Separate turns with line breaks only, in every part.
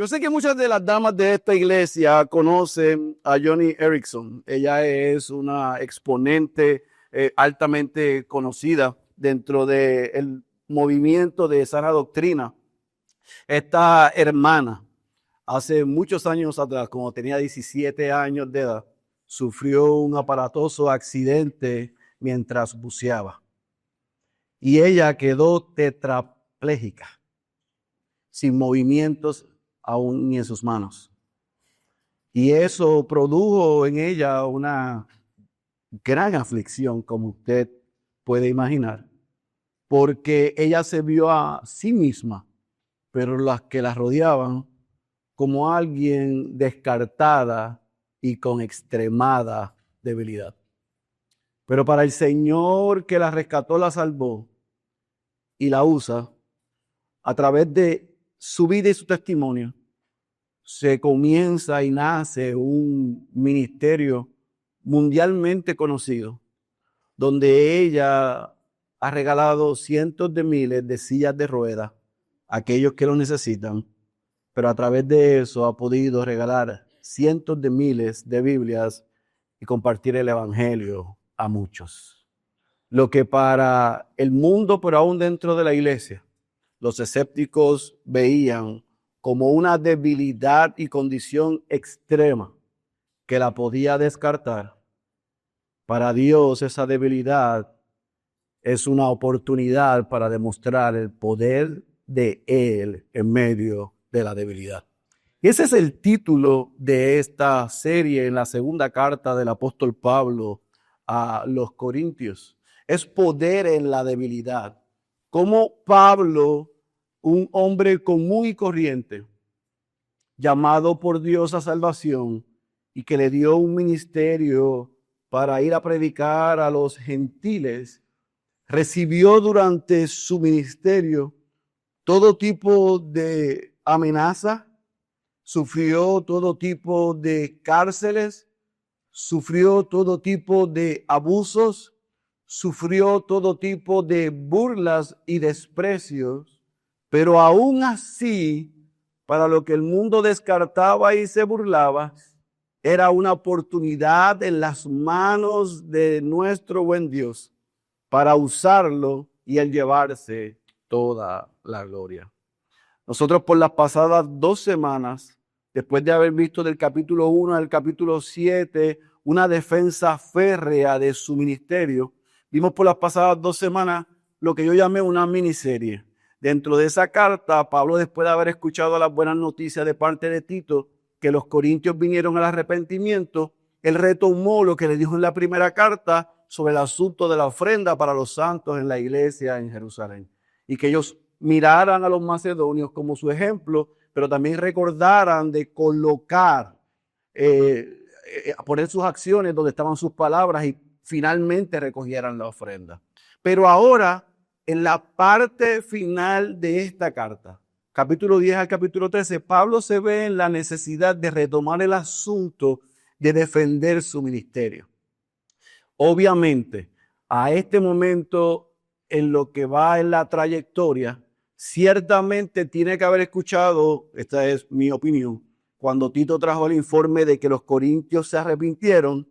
Yo sé que muchas de las damas de esta iglesia conocen a Joni Eareckson. Ella es una exponente altamente conocida dentro del movimiento de sana doctrina. Esta hermana, hace muchos años atrás, cuando tenía 17 años de edad, sufrió un aparatoso accidente mientras buceaba. Y ella quedó tetrapléjica, sin movimientos aún ni en sus manos. Y eso produjo en ella una gran aflicción, como usted puede imaginar, porque ella se vio a sí misma, pero las que la rodeaban, como alguien descartada y con extremada debilidad. Pero para el Señor que la rescató, la salvó y la usa a través de su vida y su testimonio, se comienza y nace un ministerio mundialmente conocido, donde ella ha regalado cientos de miles de sillas de ruedas a aquellos que lo necesitan, pero a través de eso ha podido regalar cientos de miles de Biblias y compartir el Evangelio a muchos. Lo que para el mundo, pero aún dentro de la iglesia, los escépticos veían como una debilidad y condición extrema que la podía descartar. Para Dios esa debilidad es una oportunidad para demostrar el poder de Él en medio de la debilidad. Y ese es el título de esta serie en la segunda carta del apóstol Pablo a los Corintios. Es poder en la debilidad. Como Pablo, un hombre común y corriente, llamado por Dios a salvación y que le dio un ministerio para ir a predicar a los gentiles, recibió durante su ministerio todo tipo de amenaza, sufrió todo tipo de cárceles, sufrió todo tipo de abusos, sufrió todo tipo de burlas y desprecios, pero aún así, para lo que el mundo descartaba y se burlaba, era una oportunidad en las manos de nuestro buen Dios para usarlo y el llevarse toda la gloria. Nosotros por las pasadas 2 semanas, después de haber visto del capítulo 1 al capítulo 7, una defensa férrea de su ministerio, vimos por las pasadas 2 semanas lo que yo llamé una miniserie. Dentro de esa carta, Pablo, después de haber escuchado las buenas noticias de parte de Tito, que los corintios vinieron al arrepentimiento, él retomó lo que le dijo en la primera carta sobre el asunto de la ofrenda para los santos en la iglesia en Jerusalén. Y que ellos miraran a los macedonios como su ejemplo, pero también recordaran de colocar, poner sus acciones donde estaban sus palabras y finalmente recogieran la ofrenda. Pero ahora, en la parte final de esta carta, capítulo 10 al capítulo 13, Pablo se ve en la necesidad de retomar el asunto de defender su ministerio. Obviamente, a este momento, en lo que va en la trayectoria, ciertamente tiene que haber escuchado, esta es mi opinión, cuando Tito trajo el informe de que los corintios se arrepintieron,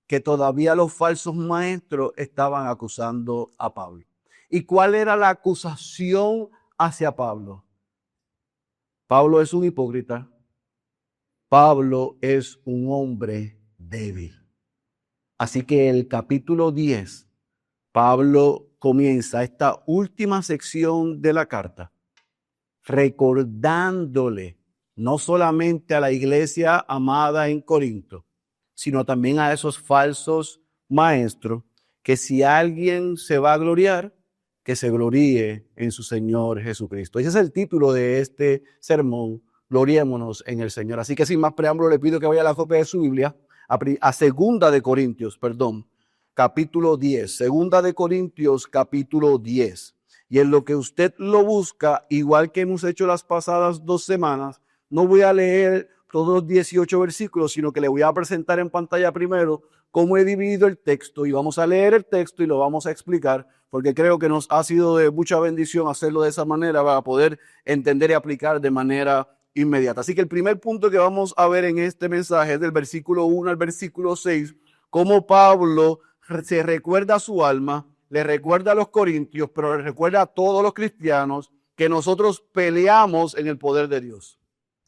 que todavía los falsos maestros estaban acusando a Pablo. ¿Y cuál era la acusación hacia Pablo? Pablo es un hipócrita. Pablo es un hombre débil. Así que el capítulo 10, Pablo comienza esta última sección de la carta recordándole no solamente a la iglesia amada en Corinto, sino también a esos falsos maestros, que si alguien se va a gloriar, que se gloríe en su Señor Jesucristo. Ese es el título de este sermón, gloriémonos en el Señor. Así que sin más preámbulo le pido que vaya a la copia de su Biblia, a Segunda de Corintios, capítulo 10. Segunda de Corintios, capítulo 10. Y en lo que usted lo busca, igual que hemos hecho las pasadas 2 semanas, no voy a leer todos los 18 versículos, sino que le voy a presentar en pantalla primero cómo he dividido el texto, y vamos a leer el texto y lo vamos a explicar, porque creo que nos ha sido de mucha bendición hacerlo de esa manera para poder entender y aplicar de manera inmediata. Así que el primer punto que vamos a ver en este mensaje es del versículo 1 al versículo 6, cómo Pablo se recuerda a su alma, le recuerda a los corintios, pero le recuerda a todos los cristianos que nosotros peleamos en el poder de Dios.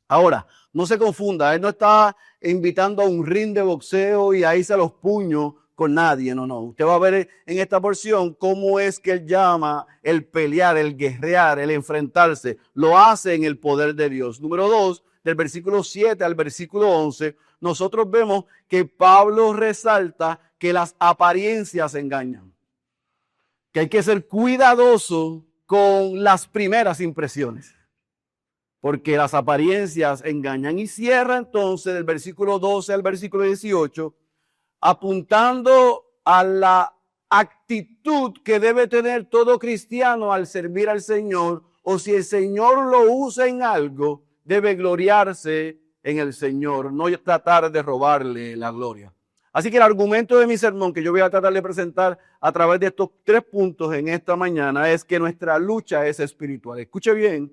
Ahora, no se confunda, él no está invitando a un ring de boxeo y ahí se los puños con nadie, no. Usted va a ver en esta porción cómo es que él llama el pelear, el guerrear, el enfrentarse. Lo hace en el poder de Dios. Número 2, del versículo 7 al versículo 11, nosotros vemos que Pablo resalta que las apariencias engañan. Que hay que ser cuidadoso con las primeras impresiones, porque las apariencias engañan. Y cierra entonces del versículo 12 al versículo 18, apuntando a la actitud que debe tener todo cristiano al servir al Señor, o si el Señor lo usa en algo, debe gloriarse en el Señor, no tratar de robarle la gloria. Así que el argumento de mi sermón que yo voy a tratar de presentar a través de estos 3 puntos en esta mañana es que nuestra lucha es espiritual. Escuche bien,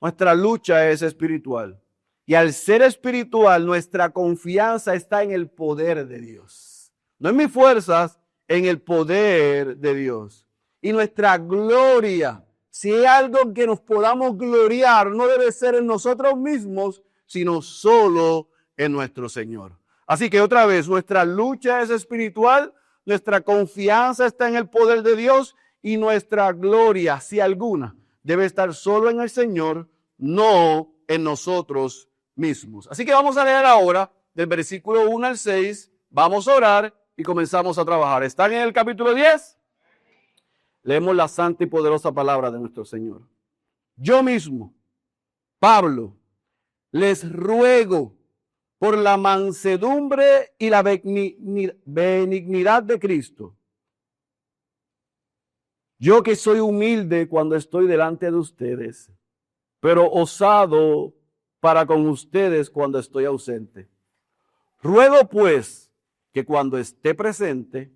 nuestra lucha es espiritual. Y al ser espiritual, nuestra confianza está en el poder de Dios. No en mis fuerzas, en el poder de Dios. Y nuestra gloria, si hay algo en que nos podamos gloriar, no debe ser en nosotros mismos, sino solo en nuestro Señor. Así que otra vez, nuestra lucha es espiritual, nuestra confianza está en el poder de Dios y nuestra gloria, si alguna, debe estar solo en el Señor, no en nosotros mismos. Así que vamos a leer ahora del versículo 1 al 6, vamos a orar y comenzamos a trabajar. ¿Están en el capítulo 10? Leemos la santa y poderosa palabra de nuestro Señor. Yo mismo, Pablo, les ruego por la mansedumbre y la benignidad de Cristo. Yo que soy humilde cuando estoy delante de ustedes, pero osado para con ustedes cuando estoy ausente. Ruego pues que cuando esté presente,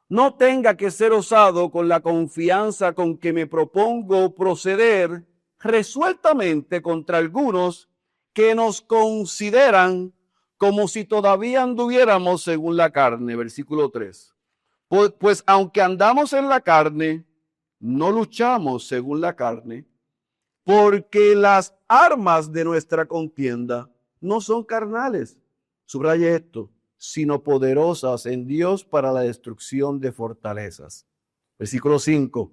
no tenga que ser osado con la confianza con que me propongo proceder resueltamente contra algunos que nos consideran como si todavía anduviéramos según la carne. Versículo 3. Pues aunque andamos en la carne, no luchamos según la carne, porque las armas de nuestra contienda no son carnales, subraye esto, sino poderosas en Dios para la destrucción de fortalezas. Versículo 5.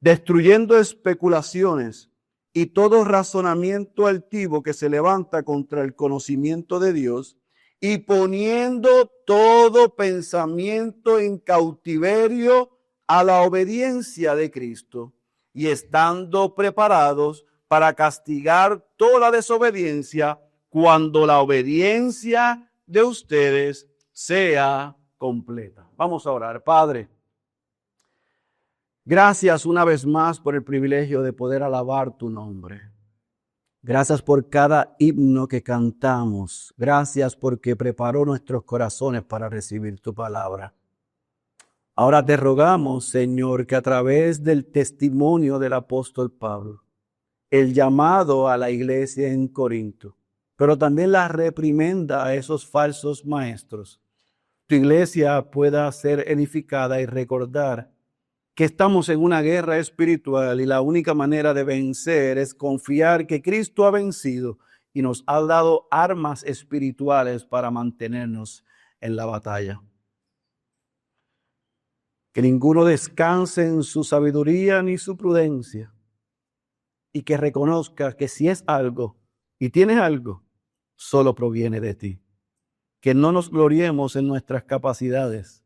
Destruyendo especulaciones y todo razonamiento altivo que se levanta contra el conocimiento de Dios, y poniendo todo pensamiento en cautiverio a la obediencia de Cristo, y estando preparados para castigar toda desobediencia cuando la obediencia de ustedes sea completa. Vamos a orar. Padre, gracias una vez más por el privilegio de poder alabar tu nombre. Gracias por cada himno que cantamos. Gracias porque preparó nuestros corazones para recibir tu palabra. Ahora te rogamos, Señor, que a través del testimonio del apóstol Pablo, el llamado a la iglesia en Corinto, pero también la reprimenda a esos falsos maestros, tu iglesia pueda ser edificada y recordar que estamos en una guerra espiritual y la única manera de vencer es confiar que Cristo ha vencido y nos ha dado armas espirituales para mantenernos en la batalla. Que ninguno descanse en su sabiduría ni su prudencia y que reconozca que si es algo y tienes algo, solo proviene de ti. Que no nos gloriemos en nuestras capacidades,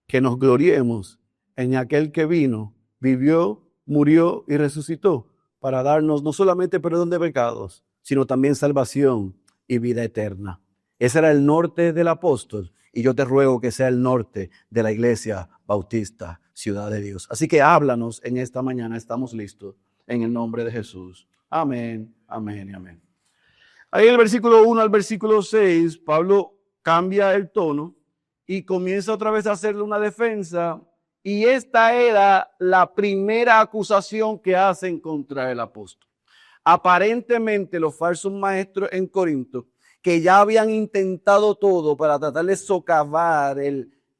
que nos gloriemos en aquel que vino, vivió, murió y resucitó para darnos no solamente perdón de pecados, sino también salvación y vida eterna. Ese era el norte del apóstol y yo te ruego que sea el norte de la Iglesia Bautista, Ciudad de Dios. Así que háblanos en esta mañana, estamos listos en el nombre de Jesús. Amén, amén y amén. Ahí en el versículo 1 al versículo 6, Pablo cambia el tono y comienza otra vez a hacerle una defensa. Y esta era la primera acusación que hacen contra el apóstol. Aparentemente los falsos maestros en Corinto, que ya habían intentado todo para tratar de socavar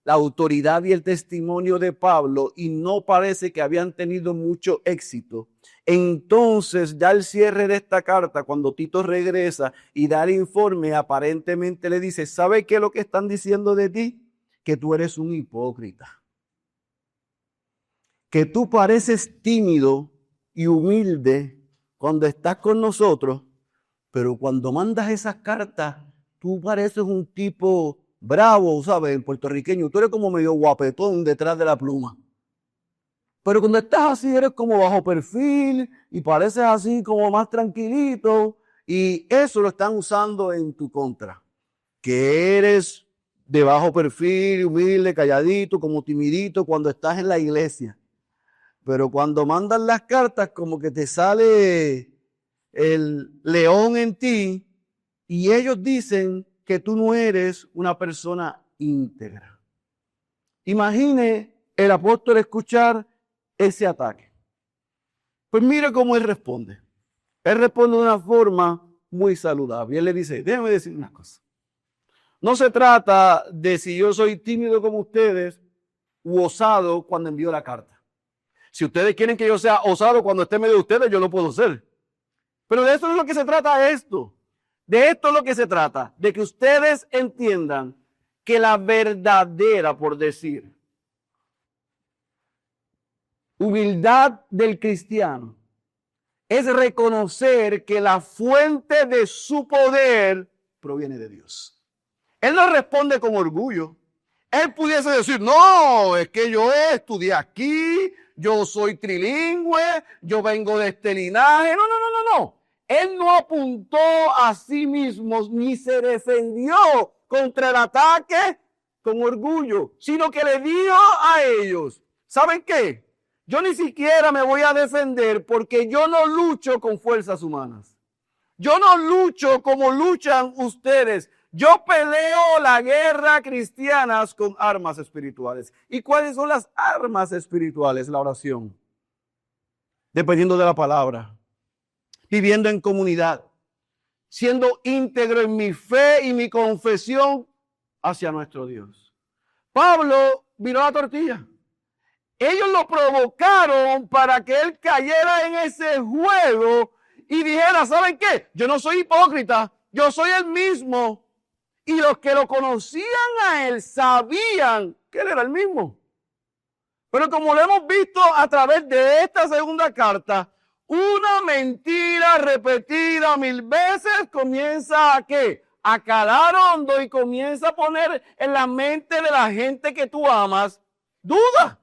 la autoridad y el testimonio de Pablo y no parece que habían tenido mucho éxito. Entonces, ya al cierre de esta carta, cuando Tito regresa y da el informe, aparentemente le dice, ¿sabe qué es lo que están diciendo de ti? Que tú eres un hipócrita. Que tú pareces tímido y humilde cuando estás con nosotros, pero cuando mandas esas cartas, tú pareces un tipo bravo, ¿sabes? El puertorriqueño. Tú eres como medio guapetón detrás de la pluma. Pero cuando estás así, eres como bajo perfil y pareces así como más tranquilito. Y eso lo están usando en tu contra. Que eres de bajo perfil, humilde, calladito, como timidito cuando estás en la iglesia. Pero cuando mandan las cartas, como que te sale el león en ti y ellos dicen que tú no eres una persona íntegra. Imagine el apóstol escuchar ese ataque. Pues mire cómo él responde. Él responde de una forma muy saludable. Y él le dice, déjame decir una cosa. No se trata de si yo soy tímido como ustedes u osado cuando envío la carta. Si ustedes quieren que yo sea osado cuando esté en medio de ustedes, yo lo puedo ser. Pero de esto es lo que se trata esto. De esto es lo que se trata. De que ustedes entiendan que la verdadera, por decir, humildad del cristiano es reconocer que la fuente de su poder proviene de Dios. Él no responde con orgullo. Él pudiese decir, no, es que yo estudié aquí, yo soy trilingüe, yo vengo de este linaje. No. Él no apuntó a sí mismo ni se defendió contra el ataque con orgullo, sino que le dijo a ellos, ¿saben qué? Yo ni siquiera me voy a defender porque yo no lucho con fuerzas humanas. Yo no lucho como luchan ustedes. Yo peleo la guerra cristiana con armas espirituales. ¿Y cuáles son las armas espirituales? La oración. Dependiendo de la palabra. Viviendo en comunidad. Siendo íntegro en mi fe y mi confesión hacia nuestro Dios. Pablo viró la tortilla. Ellos lo provocaron para que él cayera en ese juego y dijera, ¿saben qué? Yo no soy hipócrita, yo soy el mismo. Y los que lo conocían a él sabían que él era el mismo. Pero como lo hemos visto a través de esta segunda carta, una mentira repetida 1000 veces comienza a ¿qué? A calar hondo y comienza a poner en la mente de la gente que tú amas duda.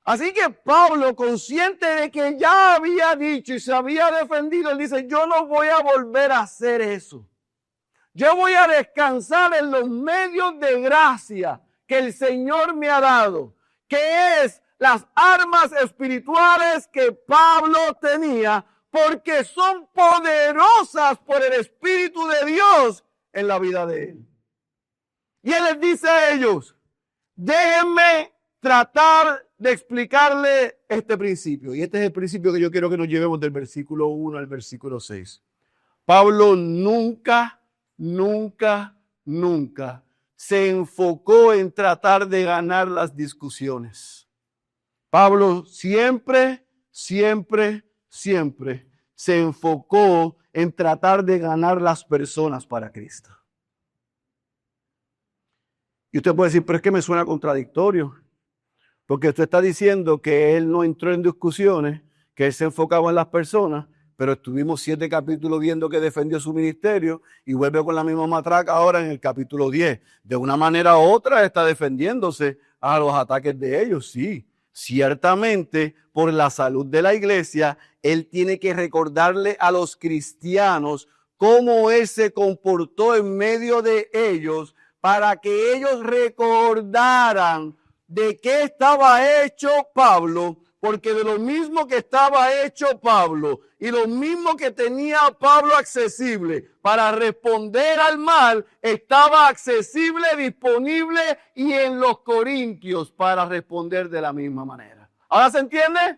Así que Pablo, consciente de que ya había dicho y se había defendido, él dice, yo no voy a volver a hacer eso. Yo voy a descansar en los medios de gracia que el Señor me ha dado, que es las armas espirituales que Pablo tenía, porque son poderosas por el Espíritu de Dios en la vida de él. Y él les dice a ellos, déjenme tratar de explicarle este principio. Y este es el principio que yo quiero que nos llevemos del versículo 1 al versículo 6. Pablo nunca se enfocó en tratar de ganar las discusiones. Pablo siempre se enfocó en tratar de ganar las personas para Cristo. Y usted puede decir, pero es que me suena contradictorio. Porque usted está diciendo que él no entró en discusiones, que él se enfocaba en las personas, pero estuvimos 7 capítulos viendo que defendió su ministerio y vuelve con la misma matraca ahora en el capítulo 10. De una manera u otra está defendiéndose a los ataques de ellos, sí. Ciertamente, por la salud de la iglesia, él tiene que recordarle a los cristianos cómo él se comportó en medio de ellos para que ellos recordaran de qué estaba hecho Pablo, porque de lo mismo que estaba hecho Pablo y lo mismo que tenía Pablo accesible para responder al mal, estaba accesible, disponible y en los corintios para responder de la misma manera. ¿Ahora se entiende?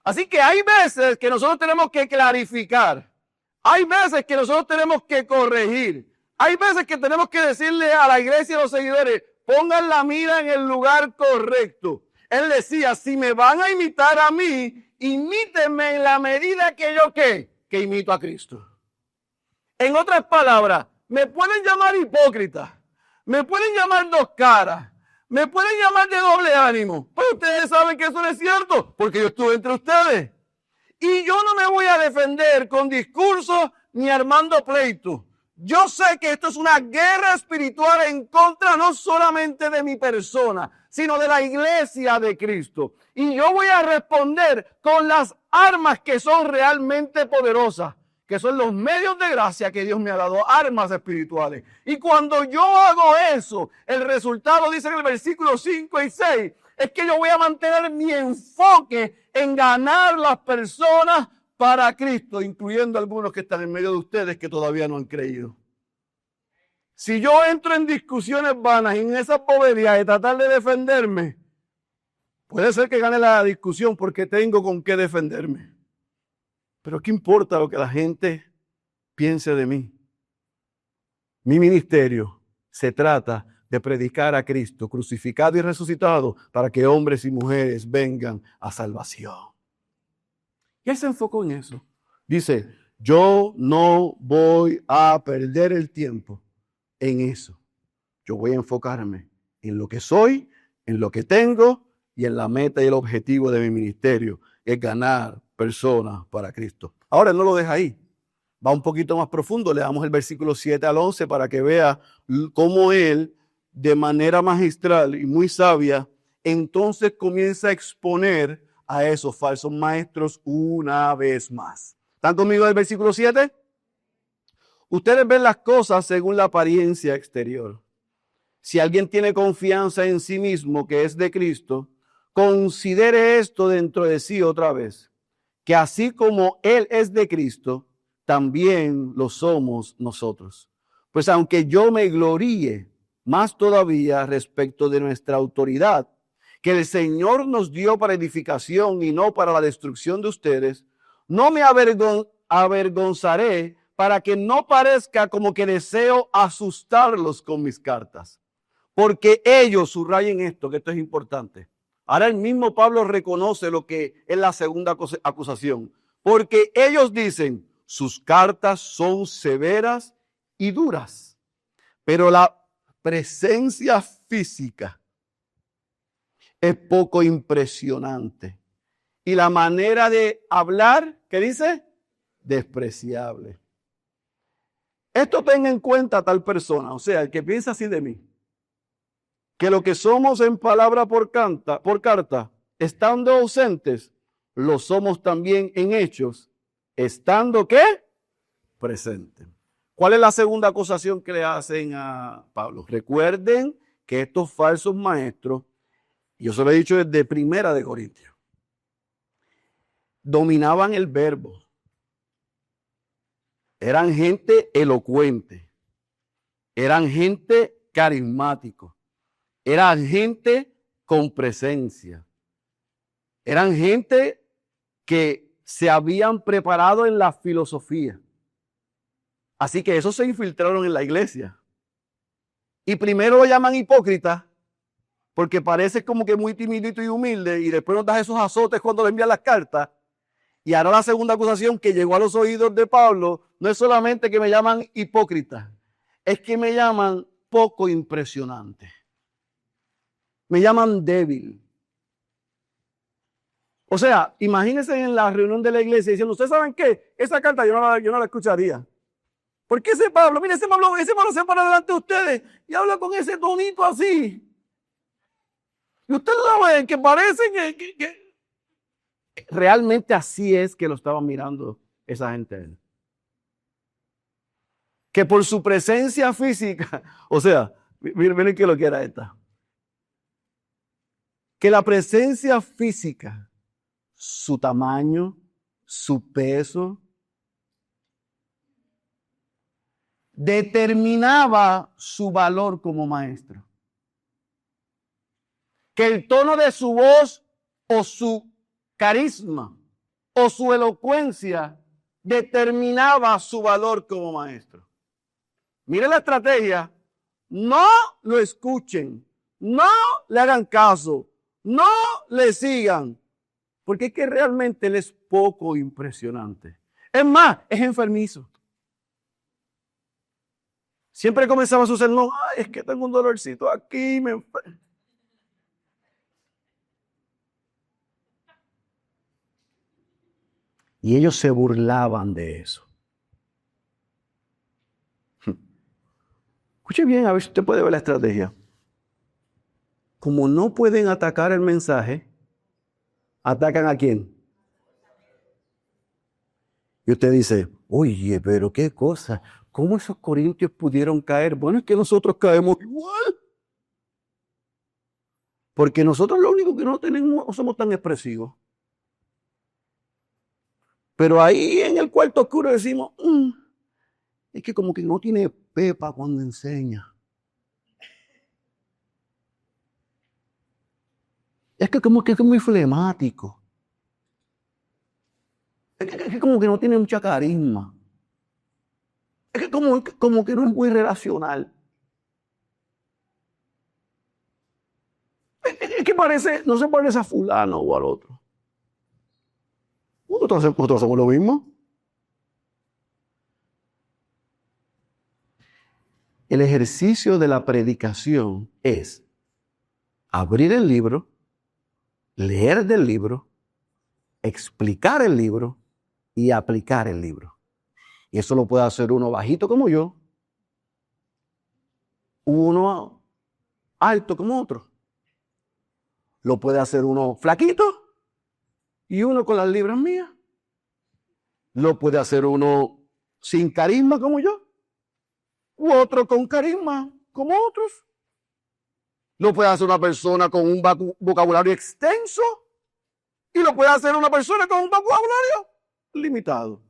Así que hay veces que nosotros tenemos que clarificar. Hay veces que nosotros tenemos que corregir. Hay veces que tenemos que decirle a la iglesia y a los seguidores, pongan la mira en el lugar correcto. Él decía, si me van a imitar a mí, imítenme en la medida que yo que imito a Cristo. En otras palabras, me pueden llamar hipócrita, me pueden llamar dos caras, me pueden llamar de doble ánimo, pero ustedes saben que eso no es cierto, porque yo estuve entre ustedes. Y yo no me voy a defender con discursos ni armando pleitos. Yo sé que esto es una guerra espiritual en contra no solamente de mi persona, sino de la iglesia de Cristo. Y yo voy a responder con las armas que son realmente poderosas, que son los medios de gracia que Dios me ha dado, armas espirituales. Y cuando yo hago eso, el resultado, dice en el versículo 5 y 6, es que yo voy a mantener mi enfoque en ganar las personas para Cristo, incluyendo algunos que están en medio de ustedes que todavía no han creído. Si yo entro en discusiones vanas y en esa bobería de tratar de defenderme, puede ser que gane la discusión porque tengo con qué defenderme. Pero ¿qué importa lo que la gente piense de mí? Mi ministerio se trata de predicar a Cristo crucificado y resucitado para que hombres y mujeres vengan a salvación. Y él se enfocó en eso. Dice, yo no voy a perder el tiempo en eso. Yo voy a enfocarme en lo que soy, en lo que tengo y en la meta y el objetivo de mi ministerio, que es ganar personas para Cristo. Ahora no lo deja ahí. Va un poquito más profundo. Le damos el versículo 7 al 11 para que vea cómo él, de manera magistral y muy sabia, entonces comienza a exponer a esos falsos maestros una vez más. ¿Están conmigo del versículo 7? Ustedes ven las cosas según la apariencia exterior. Si alguien tiene confianza en sí mismo, que es de Cristo, considere esto dentro de sí otra vez, que así como Él es de Cristo, también lo somos nosotros. Pues aunque yo me gloríe más todavía respecto de nuestra autoridad, que el Señor nos dio para edificación y no para la destrucción de ustedes, no me avergonzaré para que no parezca como que deseo asustarlos con mis cartas. Porque ellos, subrayen esto, que esto es importante. Ahora el mismo Pablo reconoce lo que es la segunda acusación. Porque ellos dicen, sus cartas son severas y duras. Pero la presencia física es poco impresionante. Y la manera de hablar, ¿qué dice? Despreciable. Esto tenga en cuenta tal persona, o sea, el que piensa así de mí, que lo que somos en palabra por carta, estando ausentes, lo somos también en hechos, estando ¿qué? Presente. ¿Cuál es la segunda acusación que le hacen a Pablo? Recuerden que estos falsos maestros, yo se lo he dicho desde Primera de Corintios, dominaban el verbo. Eran gente elocuente, eran gente carismático, eran gente con presencia, eran gente que se habían preparado en la filosofía. Así que esos se infiltraron en la iglesia. Y primero lo llaman hipócrita, porque parece como que muy timidito y humilde, y después nos das esos azotes cuando le envían las cartas. Y ahora la segunda acusación que llegó a los oídos de Pablo no es solamente que me llaman hipócrita, es que me llaman poco impresionante. Me llaman débil. O sea, imagínense en la reunión de la iglesia diciendo, ¿ustedes saben qué? Esa carta yo no la escucharía. ¿Por qué ese Pablo? Mire, ese Pablo se para delante de ustedes y habla con ese tonito así. Y ustedes lo ven, que parece que... Realmente así es que lo estaban mirando esa gente. Que por su presencia física, o sea, miren que lo que era esta. Que la presencia física, su tamaño, su peso, determinaba su valor como maestro. Que el tono de su voz o su carisma o su elocuencia determinaba su valor como maestro. Mire la estrategia. No lo escuchen, no le hagan caso, no le sigan, porque es que realmente él es poco impresionante. Es más, es enfermizo. Siempre comenzaba su sermón, ay, es que tengo un dolorcito aquí, Y ellos se burlaban de eso. Escuche bien, a ver si usted puede ver la estrategia. Como no pueden atacar el mensaje, ¿atacan a quién? Y usted dice, oye, pero qué cosa, ¿cómo esos corintios pudieron caer? Bueno, es que nosotros caemos igual. Porque nosotros lo único que no tenemos, no somos tan expresivos. Pero ahí en el cuarto oscuro decimos, es que como que no tiene pepa cuando enseña. Es que como que es muy flemático. Es que como que no tiene mucha carisma. Es que como que no es muy relacional. Es que parece, no se parece a fulano o al otro. Nosotros hacemos lo mismo. El ejercicio de la predicación es abrir el libro, leer del libro, explicar el libro y aplicar el libro. Y eso lo puede hacer uno bajito como yo, uno alto como otro. Lo puede hacer uno flaquito y uno con las libras mías. Lo puede hacer uno sin carisma como yo, u otro con carisma como otros. Lo puede hacer una persona con un vocabulario extenso y lo puede hacer una persona con un vocabulario limitado.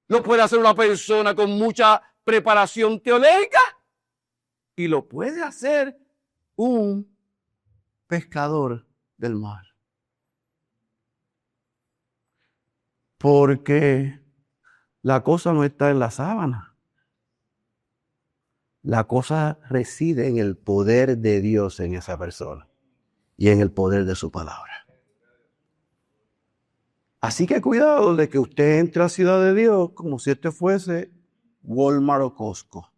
Lo puede hacer una persona con mucha preparación teológica y lo puede hacer un pescador del mar. Porque la cosa no está en la sábana. La cosa reside en el poder de Dios en esa persona y en el poder de su palabra. Así que cuidado de que usted entre a Ciudad de Dios como si este fuese Walmart o Costco.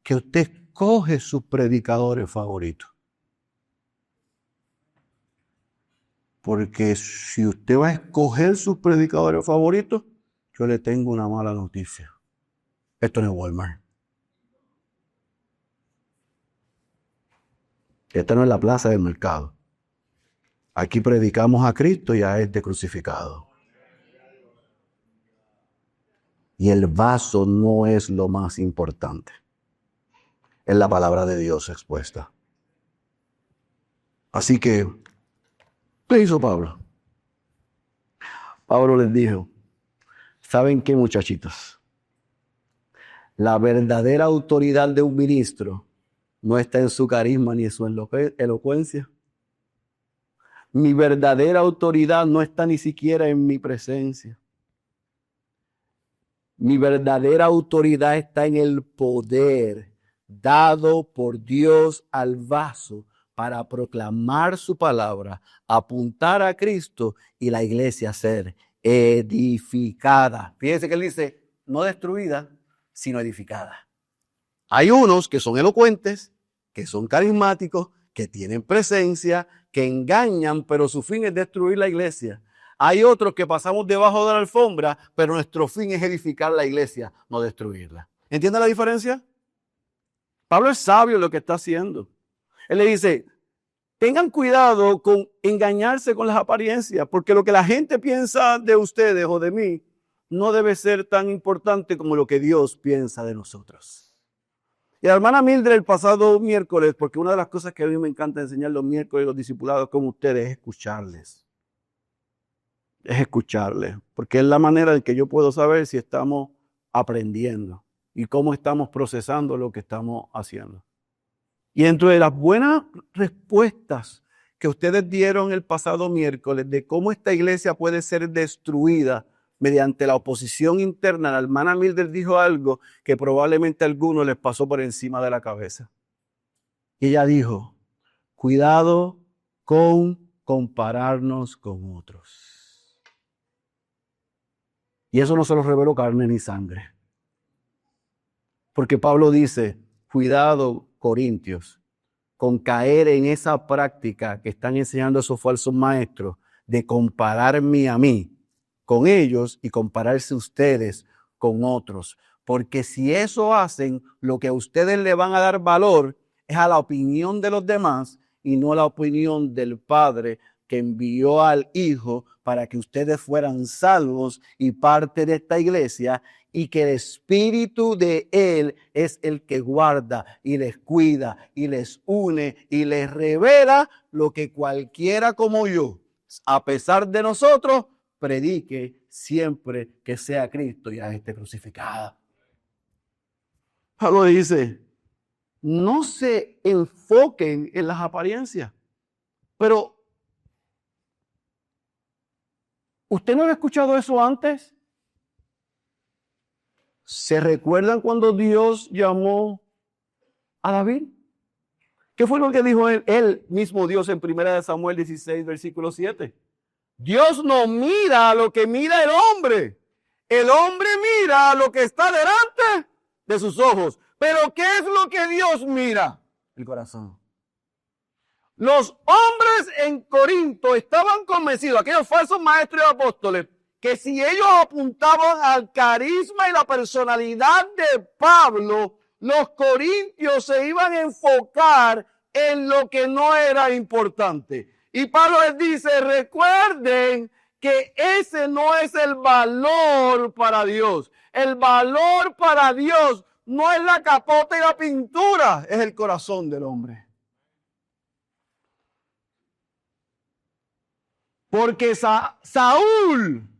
Que usted escoge sus predicadores favoritos. Porque si usted va a escoger sus predicadores favoritos, yo le tengo una mala noticia. Esto no es Walmart. Esta no es la plaza del mercado. Aquí predicamos a Cristo y a este crucificado. Y el vaso no es lo más importante. Es la palabra de Dios expuesta. Así que, ¿qué hizo Pablo? Pablo les dijo, ¿saben qué, muchachitos? La verdadera autoridad de un ministro no está en su carisma ni en su elocuencia. Mi verdadera autoridad no está ni siquiera en mi presencia. Mi verdadera autoridad está en el poder dado por Dios al vaso para proclamar su palabra, apuntar a Cristo y la iglesia ser edificada. Fíjense que él dice, no destruida, sino edificada. Hay unos que son elocuentes, que son carismáticos, que tienen presencia, que engañan, pero su fin es destruir la iglesia. Hay otros que pasamos debajo de la alfombra, pero nuestro fin es edificar la iglesia, no destruirla. ¿Entienden la diferencia? Pablo es sabio en lo que está haciendo. Él le dice, tengan cuidado con engañarse con las apariencias, porque lo que la gente piensa de ustedes o de mí no debe ser tan importante como lo que Dios piensa de nosotros. Y la hermana Mildred el pasado miércoles, porque una de las cosas que a mí me encanta enseñar los miércoles a los discipulados como ustedes es escucharles. Es escucharles, porque es la manera en que yo puedo saber si estamos aprendiendo y cómo estamos procesando lo que estamos haciendo. Y dentro de las buenas respuestas que ustedes dieron el pasado miércoles de cómo esta iglesia puede ser destruida mediante la oposición interna, la hermana Mildred dijo algo que probablemente a algunos les pasó por encima de la cabeza. Y ella dijo, cuidado con compararnos con otros. Y eso no se lo reveló carne ni sangre. Porque Pablo dice, cuidado, Corintios, con caer en esa práctica que están enseñando esos falsos maestros de compararme a mí con ellos y compararse ustedes con otros. Porque si eso hacen, lo que a ustedes le van a dar valor es a la opinión de los demás y no a la opinión del Padre que envió al Hijo para que ustedes fueran salvos y parte de esta iglesia, y que el Espíritu de Él es el que guarda y les cuida y les une y les revela lo que cualquiera como yo, a pesar de nosotros, predique siempre que sea Cristo y a este crucificado. Pablo dice, no se enfoquen en las apariencias, pero ¿usted no había escuchado eso antes? ¿Se recuerdan cuando Dios llamó a David? ¿Qué fue lo que dijo él mismo Dios en 1 Samuel 16, versículo 7? Dios no mira lo que mira el hombre. El hombre mira lo que está delante de sus ojos. Pero ¿qué es lo que Dios mira? El corazón. Los hombres en Corinto estaban convencidos, aquellos falsos maestros y apóstoles, que si ellos apuntaban al carisma y la personalidad de Pablo, los corintios se iban a enfocar en lo que no era importante. Y Pablo les dice, recuerden que ese no es el valor para Dios. El valor para Dios no es la capota y la pintura, es el corazón del hombre. Porque Saúl,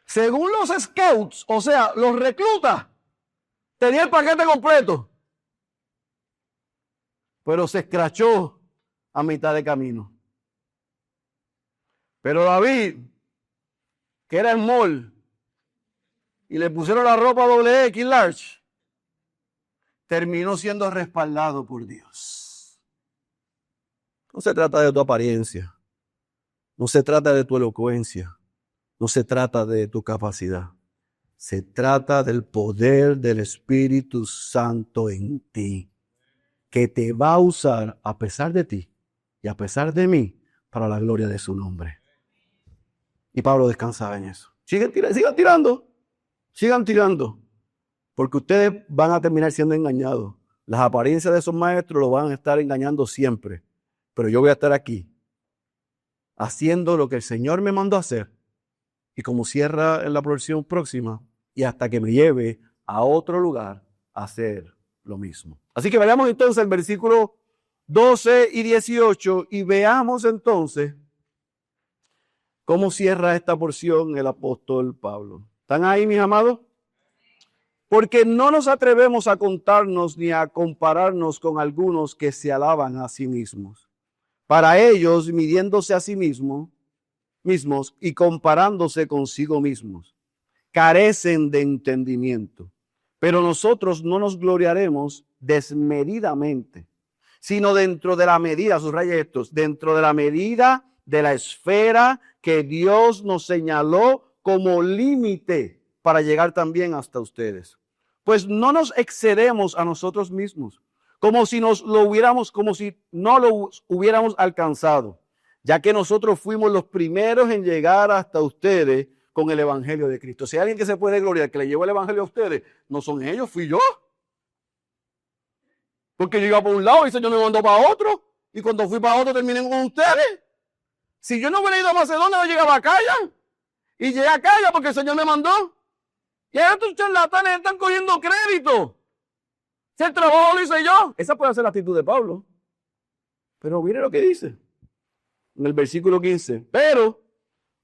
según los scouts, o sea, los reclutas, tenía el paquete completo. Pero se escrachó a mitad de camino. Pero David, que era small, y le pusieron la ropa XX large, terminó siendo respaldado por Dios. No se trata de tu apariencia, no se trata de tu elocuencia, no se trata de tu capacidad. Se trata del poder del Espíritu Santo en ti, que te va a usar a pesar de ti y a pesar de mí para la gloria de su nombre. Y Pablo descansaba en eso. Sigan tirando, porque ustedes van a terminar siendo engañados. Las apariencias de esos maestros lo van a estar engañando siempre, pero yo voy a estar aquí haciendo lo que el Señor me mandó a hacer, y como cierra en la porción próxima, y hasta que me lleve a otro lugar a hacer lo mismo. Así que veamos entonces el versículo 12 y 18 y veamos entonces cómo cierra esta porción el apóstol Pablo. ¿Están ahí, mis amados? Porque no nos atrevemos a contarnos ni a compararnos con algunos que se alaban a sí mismos. Para ellos, midiéndose a sí mismos y comparándose consigo mismos, carecen de entendimiento. Pero nosotros no nos gloriaremos desmedidamente, sino dentro de la medida, subraya esto, dentro de la medida de la esfera que Dios nos señaló como límite para llegar también hasta ustedes. Pues no nos excedemos a nosotros mismos, como si no lo hubiéramos alcanzado, ya que nosotros fuimos los primeros en llegar hasta ustedes con el Evangelio de Cristo. Si hay alguien que se puede gloriar que le llevó el Evangelio a ustedes, no son ellos, fui yo. Porque yo iba por un lado y el Señor me mandó para otro, y cuando fui para otro terminé con ustedes. Si yo no hubiera ido a Macedonia, no llegaba a Acaya. Y llegué a Acaya porque el Señor me mandó. Y ahora estos charlatanes están cogiendo crédito. Si el trabajo lo hice yo. Esa puede ser la actitud de Pablo. Pero mire lo que dice en el versículo 15. Pero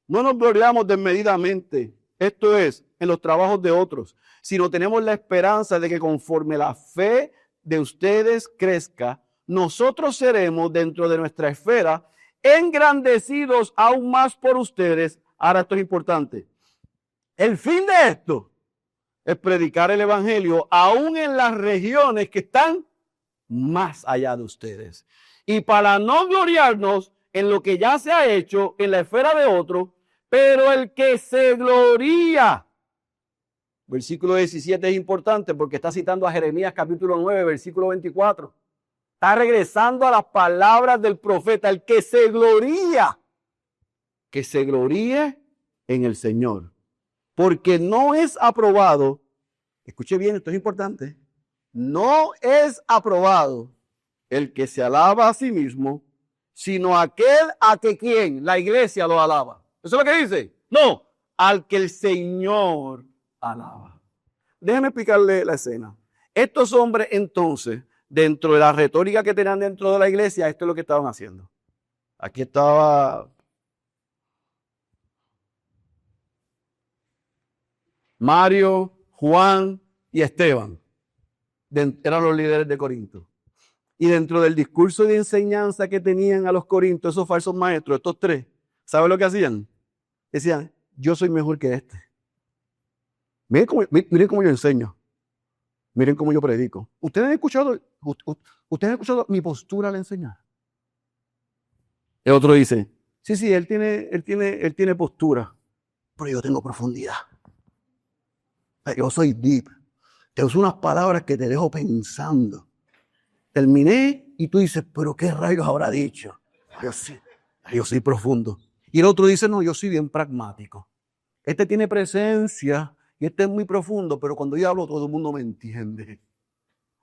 no nos gloriamos desmedidamente, esto es, en los trabajos de otros, sino tenemos la esperanza de que conforme la fe de ustedes crezca, nosotros seremos dentro de nuestra esfera engrandecidos aún más por ustedes. Ahora esto es importante. El fin de esto es predicar el evangelio aún en las regiones que están más allá de ustedes. Y para no gloriarnos en lo que ya se ha hecho en la esfera de otro, pero el que se gloría. Versículo 17 es importante porque está citando a Jeremías capítulo 9, versículo 24. Está regresando a las palabras del profeta, el que se gloría, que se gloríe en el Señor. Porque no es aprobado, escuche bien, esto es importante, no es aprobado el que se alaba a sí mismo, sino aquel a que ¿quién? La iglesia lo alaba. ¿Eso es lo que dice? No, al que el Señor alaba. Déjeme explicarle la escena. Estos hombres entonces, dentro de la retórica que tenían dentro de la iglesia, esto es lo que estaban haciendo. Aquí estaba Mario, Juan y Esteban. Eran los líderes de Corinto. Y dentro del discurso de enseñanza que tenían a los corintios, esos falsos maestros, estos tres, ¿saben lo que hacían? Decían, yo soy mejor que este. Miren cómo yo enseño. Miren cómo yo predico. ¿Ustedes han escuchado mi postura al enseñar? El otro dice, sí, él tiene postura, pero yo tengo profundidad. Yo soy deep. Te uso unas palabras que te dejo pensando. Terminé y tú dices, pero ¿qué rayos habrá dicho? Yo soy profundo. Y el otro dice, no, yo soy bien pragmático. Este tiene presencia y este es muy profundo, pero cuando yo hablo todo el mundo me entiende.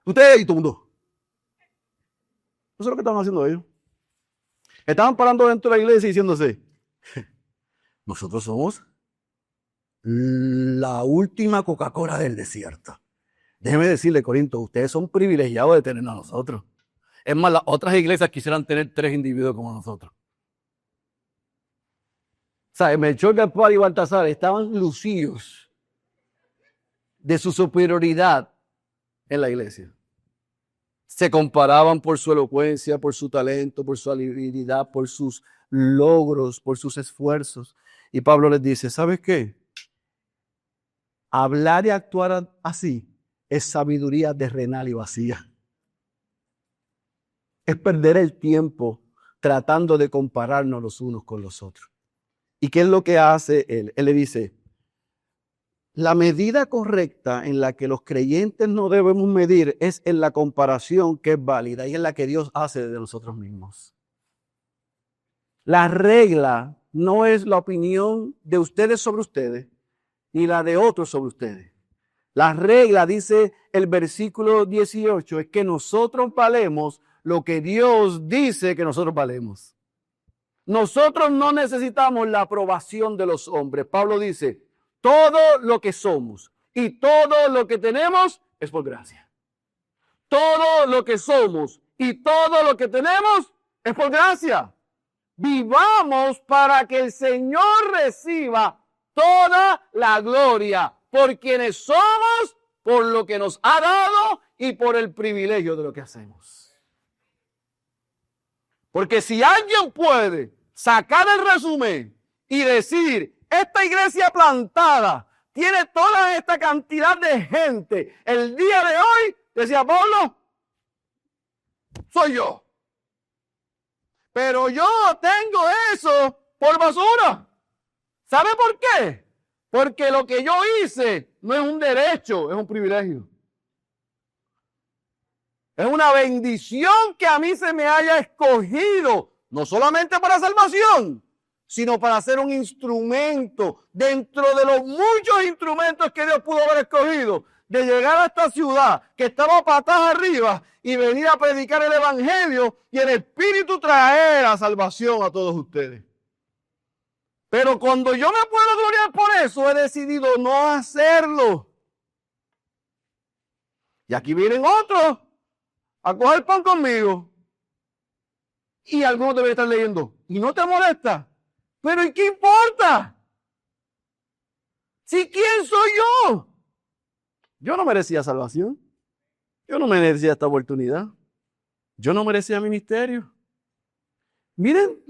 Ustedes y todo el mundo. Eso es lo que estaban haciendo ellos. Estaban parando dentro de la iglesia y diciéndose, nosotros somos la última Coca-Cola del desierto. Déjeme decirle, Corinto, ustedes son privilegiados de tenernos a nosotros. Es más, las otras iglesias quisieran tener 3 individuos como nosotros. ¿Sabes? Melchor, Gaspar y Baltasar estaban lucidos de su superioridad en la iglesia. Se comparaban por su elocuencia, por su talento, por su habilidad, por sus logros, por sus esfuerzos. Y Pablo les dice, ¿sabes qué? Hablar y actuar así es sabiduría terrenal y vacía. Es perder el tiempo tratando de compararnos los unos con los otros. ¿Y qué es lo que hace él? Él le dice, la medida correcta en la que los creyentes no debemos medir es en la comparación que es válida y en la que Dios hace de nosotros mismos. La regla no es la opinión de ustedes sobre ustedes ni la de otros sobre ustedes. La regla, dice el versículo 18, es que nosotros valemos lo que Dios dice que nosotros valemos. Nosotros no necesitamos la aprobación de los hombres. Pablo dice, todo lo que somos y todo lo que tenemos es por gracia. Todo lo que somos y todo lo que tenemos es por gracia. Vivamos para que el Señor reciba toda la gloria por quienes somos, por lo que nos ha dado y por el privilegio de lo que hacemos. Porque si alguien puede sacar el resumen y decir, esta iglesia plantada tiene toda esta cantidad de gente, el día de hoy, decía Pablo, soy yo. Pero yo tengo eso por basura. ¿Sabe por qué? Porque lo que yo hice no es un derecho, es un privilegio. Es una bendición que a mí se me haya escogido, no solamente para salvación, sino para ser un instrumento dentro de los muchos instrumentos que Dios pudo haber escogido, de llegar a esta ciudad que estaba patas arriba y venir a predicar el evangelio y el Espíritu traer a salvación a todos ustedes. Pero cuando yo me puedo gloriar por eso, he decidido no hacerlo. Y aquí vienen otros a coger pan conmigo. Y algunos deben estar leyendo. ¿Y no te molesta? ¿Pero y qué importa? ¿Si quién soy yo? Yo no merecía salvación. Yo no merecía esta oportunidad. Yo no merecía ministerio. Miren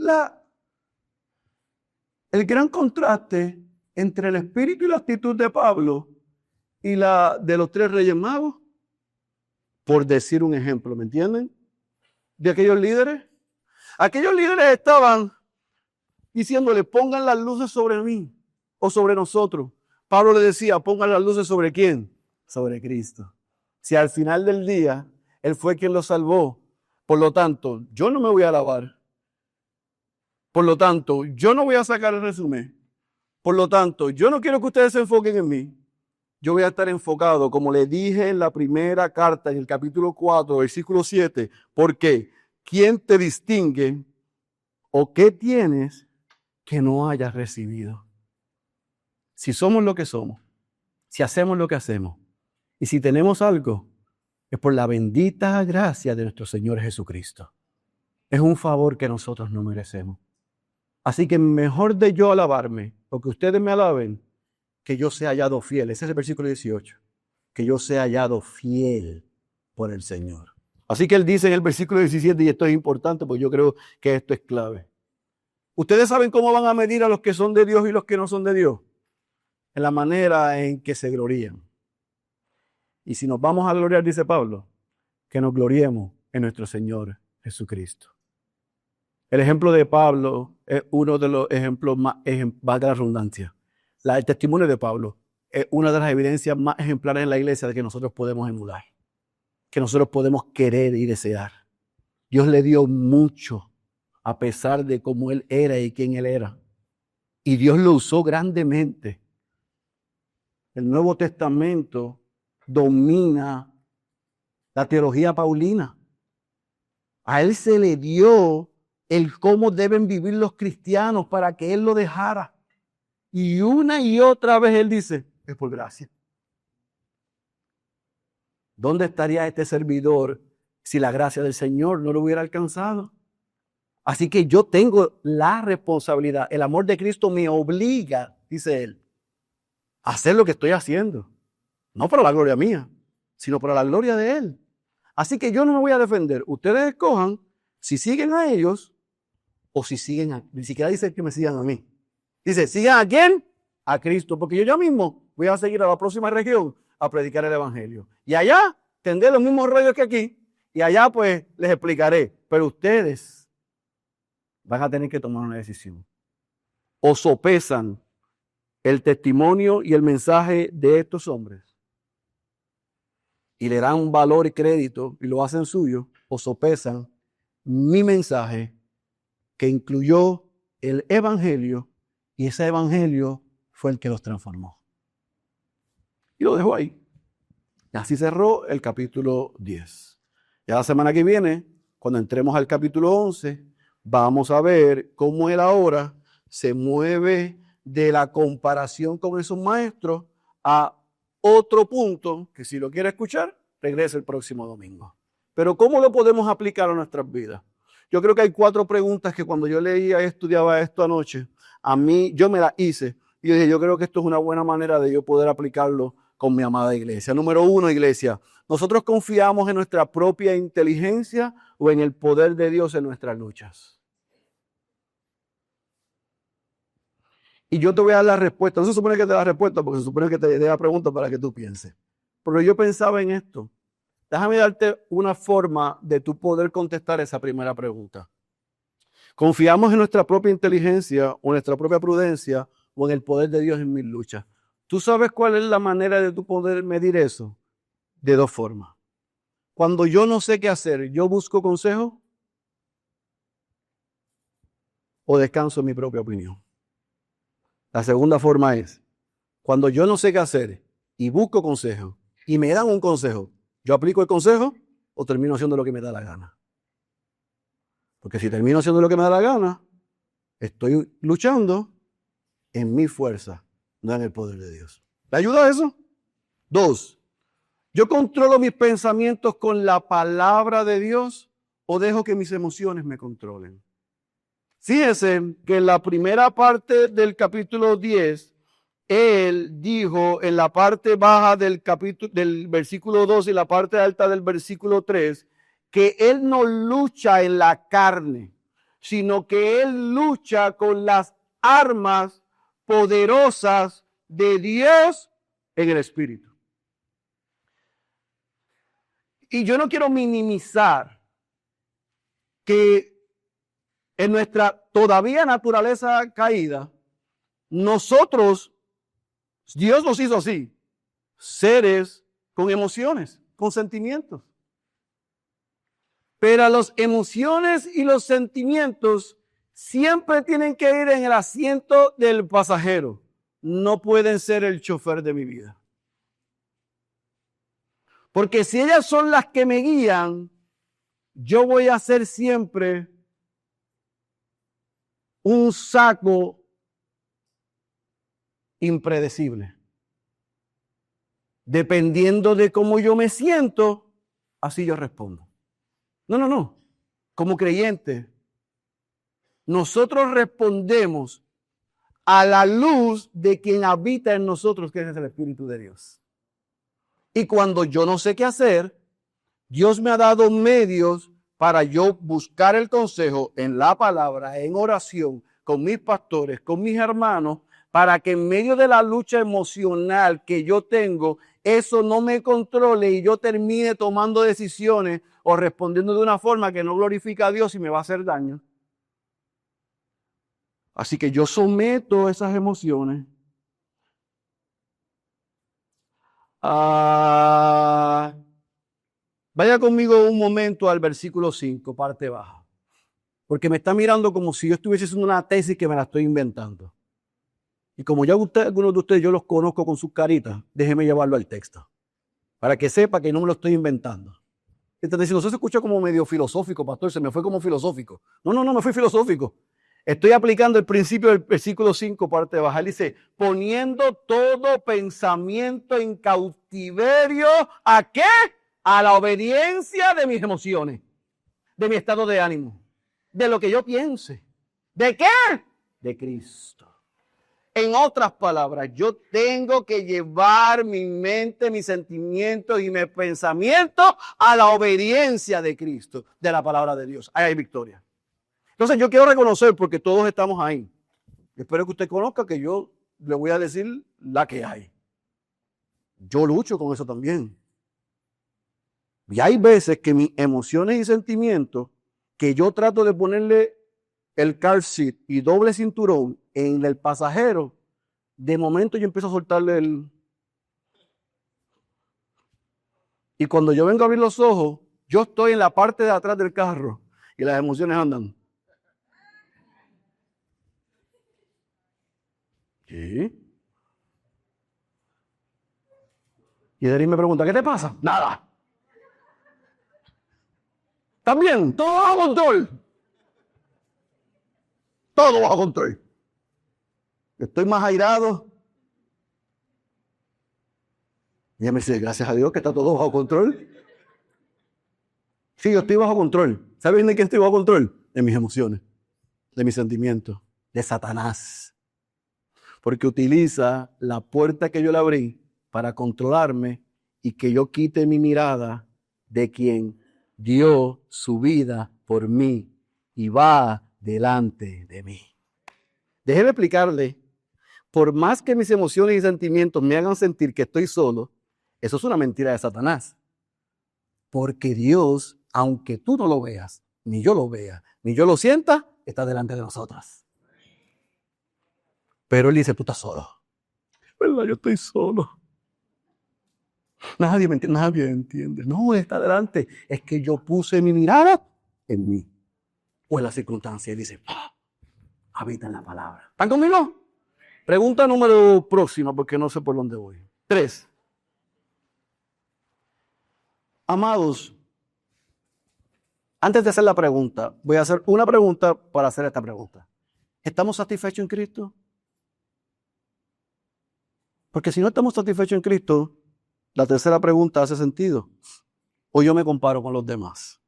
el gran contraste entre el espíritu y la actitud de Pablo y la de los 3 reyes magos, por decir un ejemplo, ¿me entienden? De aquellos líderes. Aquellos líderes estaban diciéndole, pongan las luces sobre mí o sobre nosotros. Pablo le decía, pongan las luces sobre ¿quién? Sobre Cristo. Si al final del día, Él fue quien lo salvó, por lo tanto, yo no me voy a alabar. Por lo tanto, yo no voy a sacar el resumen. Por lo tanto, yo no quiero que ustedes se enfoquen en mí. Yo voy a estar enfocado, como le dije en la primera carta, en el capítulo 4, versículo 7. ¿Por qué? ¿Quién te distingue o qué tienes que no hayas recibido? Si somos lo que somos, si hacemos lo que hacemos, y si tenemos algo, es por la bendita gracia de nuestro Señor Jesucristo. Es un favor que nosotros no merecemos. Así que mejor de yo alabarme, o que ustedes me alaben, que yo sea hallado fiel. Ese es el versículo 18. Que yo sea hallado fiel por el Señor. Así que Él dice en el versículo 17, y esto es importante porque yo creo que esto es clave. ¿Ustedes saben cómo van a medir a los que son de Dios y los que no son de Dios? En la manera en que se glorían. Y si nos vamos a gloriar, dice Pablo, que nos gloriemos en nuestro Señor Jesucristo. El ejemplo de Pablo es uno de los ejemplos más, valga la redundancia. El testimonio de Pablo es una de las evidencias más ejemplares en la iglesia de que nosotros podemos emular, que nosotros podemos querer y desear. Dios le dio mucho a pesar de cómo Él era y quién Él era. Y Dios lo usó grandemente. El Nuevo Testamento domina la teología paulina. A Él se le dio el cómo deben vivir los cristianos para que Él lo dejara. Y una y otra vez Él dice, es por gracia. ¿Dónde estaría este servidor si la gracia del Señor no lo hubiera alcanzado? Así que yo tengo la responsabilidad. El amor de Cristo me obliga, dice Él, a hacer lo que estoy haciendo. No para la gloria mía, sino para la gloria de Él. Así que yo no me voy a defender. Ustedes escojan si siguen a ellos o si siguen a... Ni siquiera dice que me sigan a mí. Dice, ¿sigan a quién? A Cristo. Porque yo ya mismo voy a seguir a la próxima región a predicar el evangelio. Y allá tendré los mismos rollos que aquí. Y allá pues les explicaré. Pero ustedes van a tener que tomar una decisión. O sopesan el testimonio y el mensaje de estos hombres y le dan valor y crédito y lo hacen suyo, o sopesan mi mensaje que incluyó el evangelio y ese evangelio fue el que los transformó. Y lo dejo ahí. Y así cerró el capítulo 10. Ya la semana que viene, cuando entremos al capítulo 11, vamos a ver cómo él ahora se mueve de la comparación con esos maestros a otro punto que si lo quiere escuchar, regrese el próximo domingo. Pero ¿cómo lo podemos aplicar a nuestras vidas? Yo creo que hay 4 preguntas que cuando yo leía y estudiaba esto anoche, a mí, yo me las hice. Y yo dije, yo creo que esto es una buena manera de yo poder aplicarlo con mi amada iglesia. Número 1, iglesia, ¿nosotros confiamos en nuestra propia inteligencia o en el poder de Dios en nuestras luchas? Y yo te voy a dar la respuesta. No se supone que te dé la respuesta porque se supone que te dé la pregunta para que tú pienses. Pero yo pensaba en esto. Déjame darte una forma de tú poder contestar esa primera pregunta. ¿Confiamos en nuestra propia inteligencia o en nuestra propia prudencia o en el poder de Dios en mis luchas? ¿Tú sabes cuál es la manera de tú poder medir eso? De 2 formas. Cuando yo no sé qué hacer, ¿yo busco consejo o descanso en mi propia opinión? La segunda forma es, cuando yo no sé qué hacer y busco consejo y me dan un consejo, ¿yo aplico el consejo o termino haciendo lo que me da la gana? Porque si termino haciendo lo que me da la gana, estoy luchando en mi fuerza, no en el poder de Dios. ¿Le ayuda eso? 2, ¿yo controlo mis pensamientos con la palabra de Dios o dejo que mis emociones me controlen? Fíjense que en la primera parte del capítulo 10, él dijo en la parte baja del versículo 2 y la parte alta del versículo 3, que Él no lucha en la carne, sino que Él lucha con las armas poderosas de Dios en el Espíritu. Y yo no quiero minimizar que en nuestra todavía naturaleza caída, nosotros, Dios nos hizo así, seres con emociones, con sentimientos. Pero las emociones y los sentimientos siempre tienen que ir en el asiento del pasajero. No pueden ser el chofer de mi vida. Porque si ellas son las que me guían, yo voy a ser siempre un saco impredecible. Dependiendo de cómo yo me siento, así yo respondo. No. Como creyente, nosotros respondemos a la luz de quien habita en nosotros, que es el Espíritu de Dios. Y cuando yo no sé qué hacer, Dios me ha dado medios para yo buscar el consejo en la palabra, en oración, con mis pastores, con mis hermanos, para que en medio de la lucha emocional que yo tengo, eso no me controle y yo termine tomando decisiones o respondiendo de una forma que no glorifica a Dios y me va a hacer daño. Así que yo someto esas emociones vaya conmigo un momento al versículo 5, parte baja. Porque me está mirando como si yo estuviese haciendo una tesis que me la estoy inventando. Y como ya algunos de ustedes yo los conozco con sus caritas, déjeme llevarlo al texto. Para que sepa que no me lo estoy inventando. Entonces, si no se escucha como medio filosófico, pastor, se me fue como filosófico. No me fui filosófico. Estoy aplicando el principio del versículo 5, parte baja. Él dice, poniendo todo pensamiento en cautiverio, ¿a qué? A la obediencia de mis emociones, de mi estado de ánimo, de lo que yo piense. ¿De qué? De Cristo. En otras palabras, yo tengo que llevar mi mente, mis sentimientos y mis pensamientos a la obediencia de Cristo, de la palabra de Dios. Ahí hay victoria. Entonces yo quiero reconocer, porque todos estamos ahí. Espero que usted conozca que yo le voy a decir la que hay. Yo lucho con eso también. Y hay veces que mis emociones y sentimientos, que yo trato de ponerle el car seat y doble cinturón en el pasajero, de momento yo empiezo a soltarle el... Y cuando yo vengo a abrir los ojos, yo estoy en la parte de atrás del carro y las emociones andan. ¿Qué? Y Denis me pregunta, ¿qué te pasa? Nada. También, todo bajo control. Todo bajo control. Estoy más airado. Y ella me dice, gracias a Dios que está todo bajo control. Sí, yo estoy bajo control. ¿Sabes de qué estoy bajo control? De mis emociones, de mis sentimientos, de Satanás. Porque utiliza la puerta que yo le abrí para controlarme y que yo quite mi mirada de quien dio su vida por mí y va delante de mí. Déjeme explicarle, por más que mis emociones y sentimientos me hagan sentir que estoy solo, eso es una mentira de Satanás. Porque Dios, aunque tú no lo veas, ni yo lo vea, ni yo lo sienta, está delante de nosotros. Pero Él dice, tú estás solo. ¿Verdad? Yo estoy solo. Nadie me entiende, nadie entiende. No, Él está delante. Es que yo puse mi mirada en mí. O en la circunstancia. Y dice, habita en la palabra. ¿Están conmigo? Pregunta número próxima, porque no sé por dónde voy. 3. Amados, antes de hacer la pregunta, voy a hacer una pregunta para hacer esta pregunta. ¿Estamos satisfechos en Cristo? Porque si no estamos satisfechos en Cristo, la tercera pregunta hace sentido. O yo me comparo con los demás.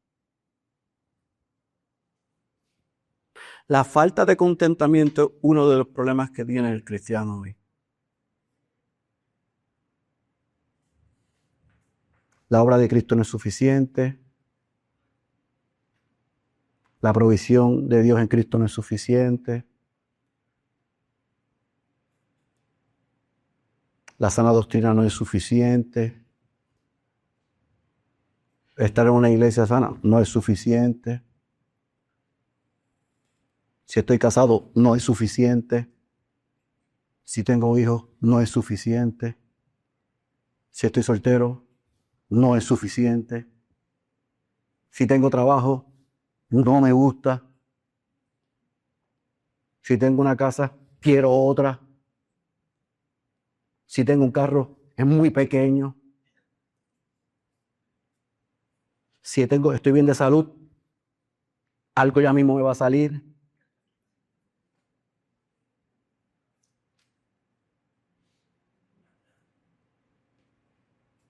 La falta de contentamiento es uno de los problemas que tiene el cristiano hoy. La obra de Cristo no es suficiente. La provisión de Dios en Cristo no es suficiente. La sana doctrina no es suficiente. Estar en una iglesia sana no es suficiente. Si estoy casado, no es suficiente. Si tengo hijos, no es suficiente. Si estoy soltero, no es suficiente. Si tengo trabajo, no me gusta. Si tengo una casa, quiero otra. Si tengo un carro, es muy pequeño. Si estoy bien de salud, algo ya mismo me va a salir.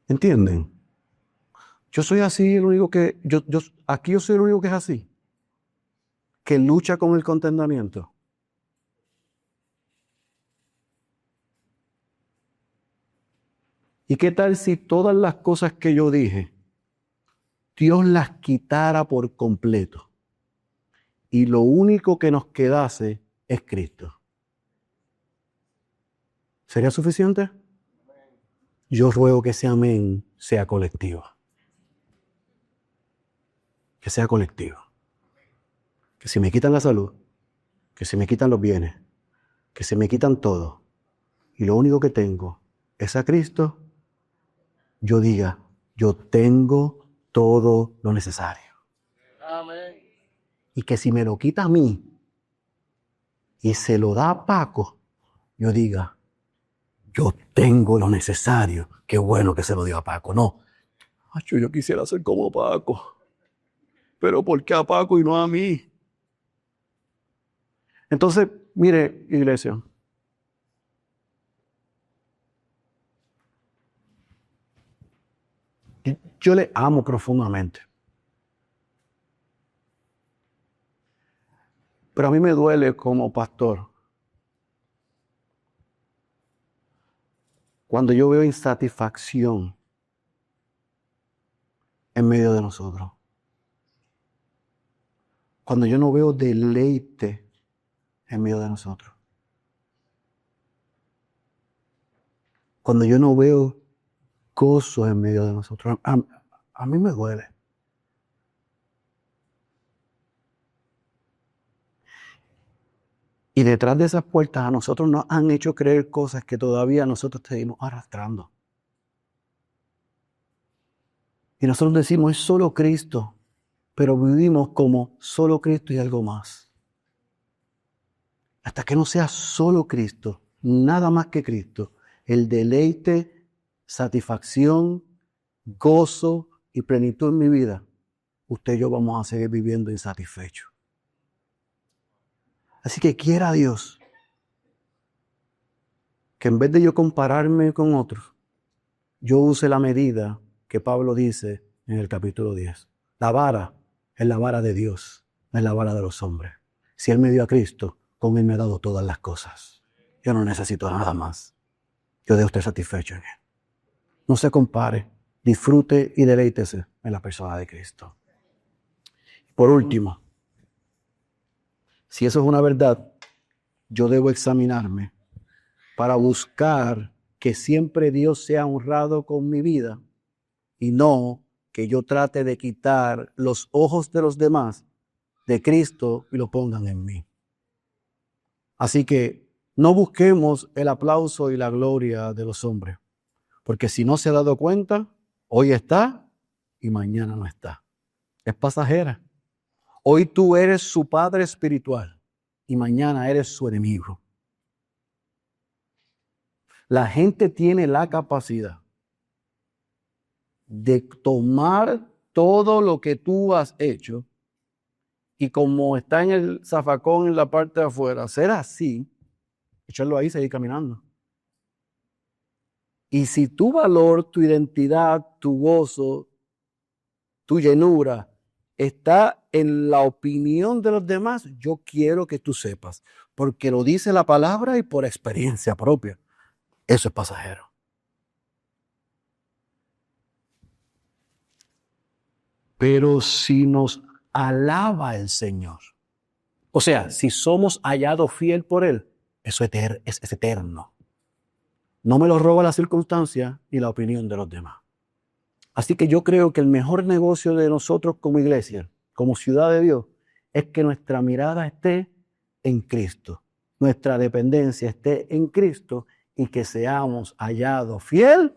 ¿Entienden? Yo soy así, el único que, aquí yo soy el único que es así, que lucha con el contentamiento. ¿Y qué tal si todas las cosas que yo dije, Dios las quitara por completo? Y lo único que nos quedase es Cristo. ¿Sería suficiente? Yo ruego que ese amén sea colectivo. Que sea colectivo. Que si me quitan la salud, que si me quitan los bienes, que se me quitan todo, y lo único que tengo es a Cristo, yo diga, yo tengo todo lo necesario. Amén. Y que si me lo quita a mí y se lo da a Paco, yo diga, yo tengo lo necesario. Qué bueno que se lo dio a Paco. No, yo quisiera ser como Paco. Pero ¿por qué a Paco y no a mí? Entonces, mire, iglesia, yo le amo profundamente. Pero a mí me duele como pastor cuando yo veo insatisfacción en medio de nosotros. Cuando yo no veo deleite en medio de nosotros. Cuando yo no veo gozo en medio de nosotros. A mí me duele. Y detrás de esas puertas a nosotros nos han hecho creer cosas que todavía nosotros seguimos arrastrando. Y nosotros decimos, es solo Cristo, pero vivimos como solo Cristo y algo más. Hasta que no sea solo Cristo, nada más que Cristo, el deleite, satisfacción, gozo y plenitud en mi vida, usted y yo vamos a seguir viviendo insatisfechos. Así que quiera Dios que en vez de yo compararme con otros, yo use la medida que Pablo dice en el capítulo 10. La vara es la vara de Dios, no es la vara de los hombres. Si Él me dio a Cristo, con Él me ha dado todas las cosas. Yo no necesito nada más. Yo debo estar satisfecho en Él. No se compare, disfrute y deleítese en la persona de Cristo. Por último, si eso es una verdad, yo debo examinarme para buscar que siempre Dios sea honrado con mi vida y no que yo trate de quitar los ojos de los demás de Cristo y lo pongan en mí. Así que no busquemos el aplauso y la gloria de los hombres, porque si no se ha dado cuenta, hoy está y mañana no está. Es pasajera. Hoy tú eres su padre espiritual y mañana eres su enemigo. La gente tiene la capacidad de tomar todo lo que tú has hecho y como está en el zafacón en la parte de afuera, hacer así, echarlo ahí y seguir caminando. Y si tu valor, tu identidad, tu gozo, tu llenura está en la opinión de los demás, yo quiero que tú sepas, porque lo dice la palabra y por experiencia propia. Eso es pasajero. Pero si nos alaba al Señor. O sea, si somos hallados fiel por Él, eso es eterno. No me lo roba la circunstancia y la opinión de los demás. Así que yo creo que el mejor negocio de nosotros como iglesia, como ciudad de Dios, es que nuestra mirada esté en Cristo, nuestra dependencia esté en Cristo y que seamos hallados fiel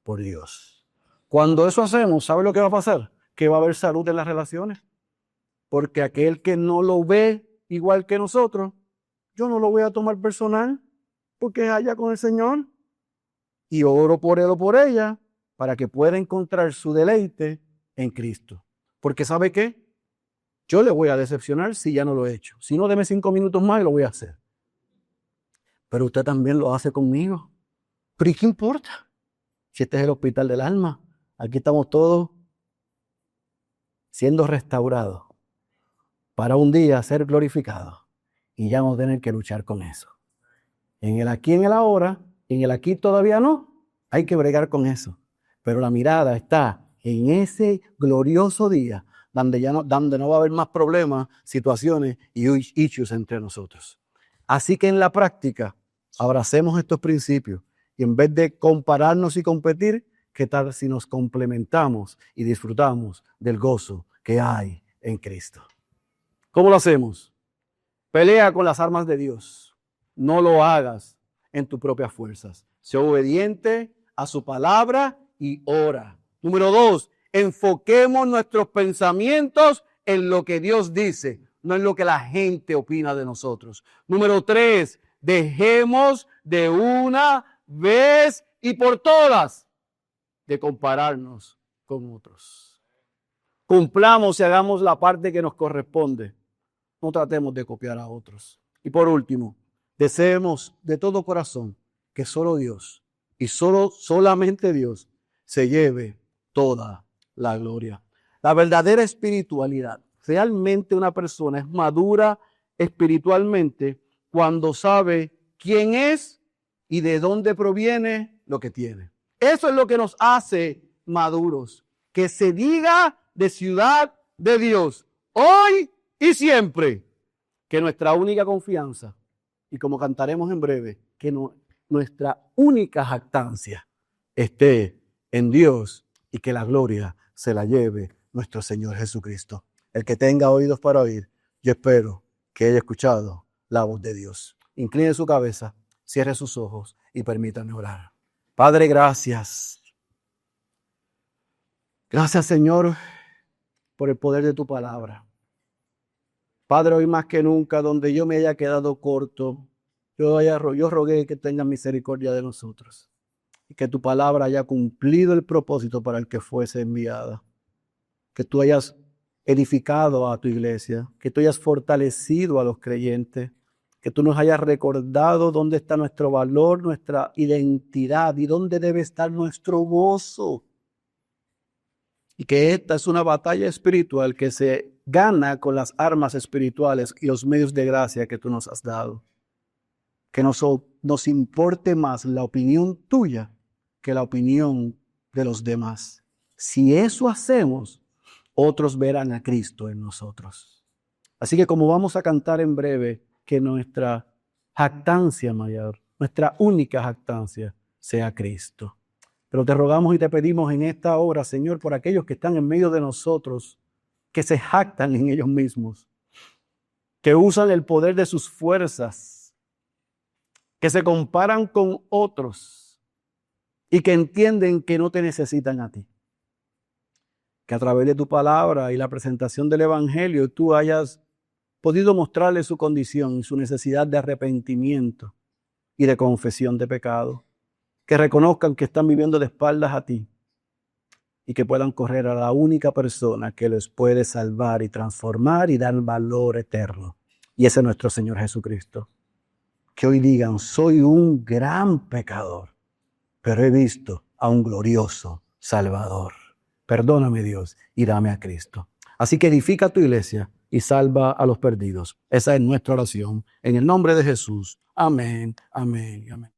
por Dios. Cuando eso hacemos, ¿sabe lo que va a pasar? Que va a haber salud en las relaciones. Porque aquel que no lo ve igual que nosotros, yo no lo voy a tomar personal porque es allá con el Señor. Y oro por él o por ella para que pueda encontrar su deleite en Cristo. Porque ¿sabe qué? Yo le voy a decepcionar si ya no lo he hecho. Si no, deme 5 minutos más y lo voy a hacer. Pero usted también lo hace conmigo. ¿Pero y qué importa? Si este es el hospital del alma, aquí estamos todos siendo restaurados para un día ser glorificados. Y ya vamos a tener que luchar con eso. En el aquí, en el ahora, en el aquí todavía no. Hay que bregar con eso. Pero la mirada está en ese glorioso día donde no va a haber más problemas, situaciones y issues entre nosotros. Así que en la práctica, abracemos estos principios y en vez de compararnos y competir, ¿qué tal si nos complementamos y disfrutamos del gozo que hay en Cristo? ¿Cómo lo hacemos? Pelea con las armas de Dios. No lo hagas en tus propias fuerzas. Sé obediente a su palabra y ora. Número 2, enfoquemos nuestros pensamientos en lo que Dios dice, no en lo que la gente opina de nosotros. Número 3, dejemos de una vez y por todas de compararnos con otros. Cumplamos y hagamos la parte que nos corresponde. No tratemos de copiar a otros. Y por último, deseemos de todo corazón que solo Dios y solamente Dios se lleve toda la gloria. La verdadera espiritualidad. Realmente una persona es madura espiritualmente cuando sabe quién es y de dónde proviene lo que tiene. Eso es lo que nos hace maduros. Que se diga de ciudad de Dios hoy y siempre que nuestra única confianza, y como cantaremos en breve, que nuestra única jactancia esté en Dios y que la gloria se la lleve nuestro Señor Jesucristo. El que tenga oídos para oír, yo espero que haya escuchado la voz de Dios. Incline su cabeza, cierre sus ojos y permítanme orar. Padre, gracias. Gracias, Señor, por el poder de tu palabra. Padre, hoy más que nunca, donde yo me haya quedado corto, yo rogué que tengas misericordia de nosotros y que tu palabra haya cumplido el propósito para el que fuese enviada. Que tú hayas edificado a tu iglesia, que tú hayas fortalecido a los creyentes, que tú nos hayas recordado dónde está nuestro valor, nuestra identidad y dónde debe estar nuestro gozo. Y que esta es una batalla espiritual que se gana con las armas espirituales y los medios de gracia que tú nos has dado. Que nos importe más la opinión tuya que la opinión de los demás. Si eso hacemos, otros verán a Cristo en nosotros. Así que como vamos a cantar en breve, que nuestra jactancia mayor, nuestra única jactancia, sea Cristo. Pero te rogamos y te pedimos en esta hora, Señor, por aquellos que están en medio de nosotros, que se jactan en ellos mismos, que usan el poder de sus fuerzas, que se comparan con otros y que entienden que no te necesitan a ti. Que a través de tu palabra y la presentación del Evangelio tú hayas podido mostrarle su condición y su necesidad de arrepentimiento y de confesión de pecado. Que reconozcan que están viviendo de espaldas a ti y que puedan correr a la única persona que les puede salvar y transformar y dar valor eterno. Y ese es nuestro Señor Jesucristo. Que hoy digan, soy un gran pecador, pero he visto a un glorioso Salvador. Perdóname, Dios, y dame a Cristo. Así que edifica tu iglesia y salva a los perdidos. Esa es nuestra oración. En el nombre de Jesús. Amén, amén y amén.